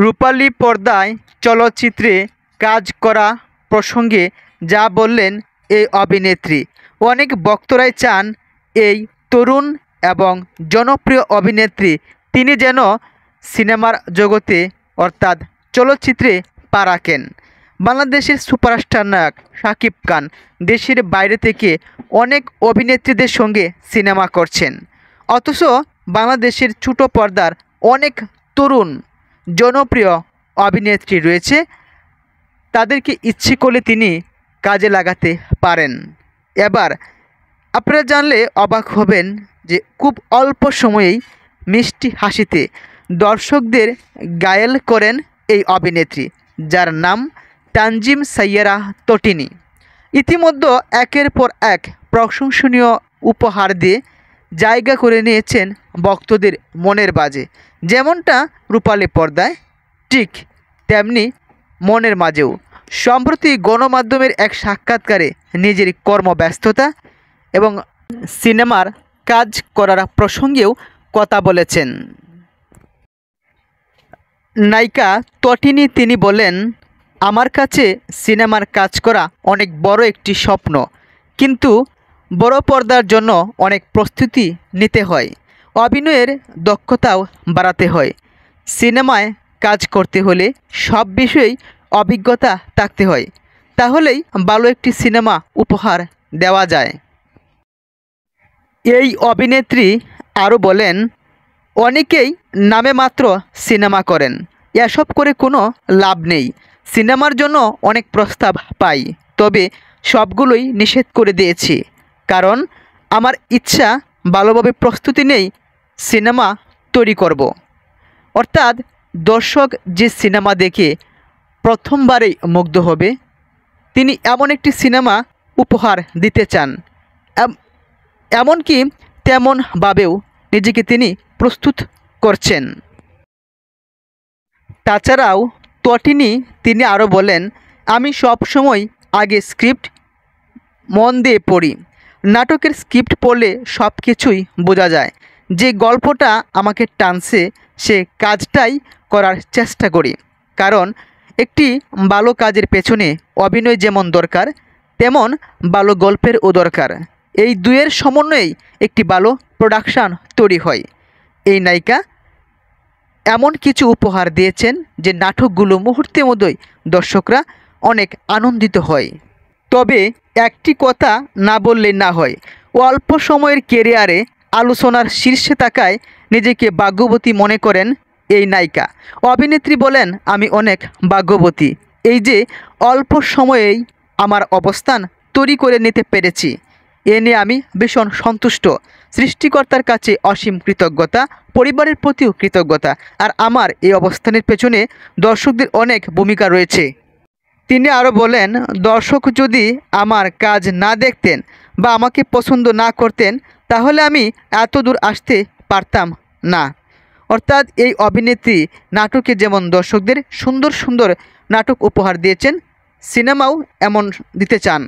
রূপালী পর্দায় চলচ্চিত্রে কাজ করা প্রসঙ্গে যা বললেন এই অভিনেত্রী। অনেক ভক্তরাই চান এই তরুণ এবং জনপ্রিয় অভিনেত্রী তিনি যেন সিনেমার জগতে অর্থাৎ চলচ্চিত্রে পা রাখেন। বাংলাদেশের সুপারস্টার নায়ক শাকিব খান দেশের বাইরে থেকে অনেক অভিনেত্রীদের সঙ্গে সিনেমা করছেন, অথচ বাংলাদেশের ছোট পর্দার অনেক তরুণ জনপ্রিয় অভিনেত্রী রয়েছে, তাদেরকে ইচ্ছে করলে তিনি কাজে লাগাতে পারেন। এবার আপনারা জানলে অবাক হবেন যে খুব অল্প সময়েই মিষ্টি হাসিতে দর্শকদের ঘায়েল করেন এই অভিনেত্রী, যার নাম তানজিম সাইয়ারা তটিনী। ইতিমধ্যে একের পর এক প্রশংসনীয় উপহার দিয়ে জায়গা করে নিয়েছেন ভক্তদের মনের বাজে। যেমনটা রূপালী পর্দায় ঠিক তেমনি মনের মাঝেও। সম্প্রতি গণমাধ্যমের এক সাক্ষাৎকারে নিজের কর্মব্যস্ততা এবং সিনেমার কাজ করার প্রসঙ্গেও কথা বলেছেন নায়িকা তটিনী। তিনি বলেন, আমার কাছে সিনেমার কাজ করা অনেক বড় একটি স্বপ্ন, কিন্তু বড় পর্দার জন্য অনেক প্রস্তুতি নিতে হয়, অভিনয়ের দক্ষতাও বাড়াতে হয়। সিনেমায় কাজ করতে হলে সব বিষয়েই অভিজ্ঞতা থাকতে হয়, তাহলেই ভালো একটি সিনেমা উপহার দেওয়া যায়। এই অভিনেত্রী আরও বলেন, অনেকেই নামে মাত্র সিনেমা করেন, এসব করে কোনো লাভ নেই। সিনেমার জন্য অনেক প্রস্তাব পাই, তবে সবগুলোই নিষেধ করে দিয়েছি, কারণ আমার ইচ্ছা ভালোভাবে প্রস্তুতি নেই সিনেমা তৈরি করব। অর্থাৎ দর্শক যে সিনেমা দেখে প্রথমবারেই মুগ্ধ হবে, তিনি এমন একটি সিনেমা উপহার দিতে চান, এমনকি তেমনভাবেও নিজেকে তিনি প্রস্তুত করছেন। তাছাড়াও তটিনী তিনি আরও বলেন, আমি সবসময় আগে স্ক্রিপ্ট মন দিয়ে পড়ি। নাটকের স্ক্রিপ্ট পড়লে সব কিছুই বোঝা যায়। যে গল্পটা আমাকে টানছে সে কাজটাই করার চেষ্টা করি, কারণ একটি ভালো কাজের পেছনে অভিনয় যেমন দরকার, তেমন ভালো গল্পেরও দরকার। এই দুয়ের সমন্বয়েই একটি ভালো প্রোডাকশান তৈরি হয়। এই নায়িকা এমন কিছু উপহার দিয়েছেন যে নাটকগুলো মুহূর্তের মধ্যেই দর্শকরা অনেক আনন্দিত হয়। তবে একটি কথা না বললে না হয়, অল্প সময়ের ক্যারিয়ারে আলোচনার শীর্ষে থাকায় নিজেকে ভাগ্যবতী মনে করেন এই নায়িকা। অভিনেত্রী বলেন, আমি অনেক ভাগ্যবতী, এই যে অল্প সময়েই আমার অবস্থান তৈরি করে নিতে পেরেছি, এ নিয়ে আমি ভীষণ সন্তুষ্ট। সৃষ্টিকর্তার কাছে অসীম কৃতজ্ঞতা, পরিবারের প্রতিও কৃতজ্ঞতা, আর আমার এই অবস্থানের পেছনে দর্শকদের অনেক ভূমিকা রয়েছে। তিনি আরও বলেন, দর্শক যদি আমার কাজ না দেখতেন বা আমাকে পছন্দ না করতেন, তাহলে আমি এত দূর আসতে পারতাম না। অর্থাৎ এই অভিনেত্রী নাটকে যেমন দর্শকদের সুন্দর সুন্দর নাটক উপহার দিয়েছেন, সিনেমাও এমন দিতে চান।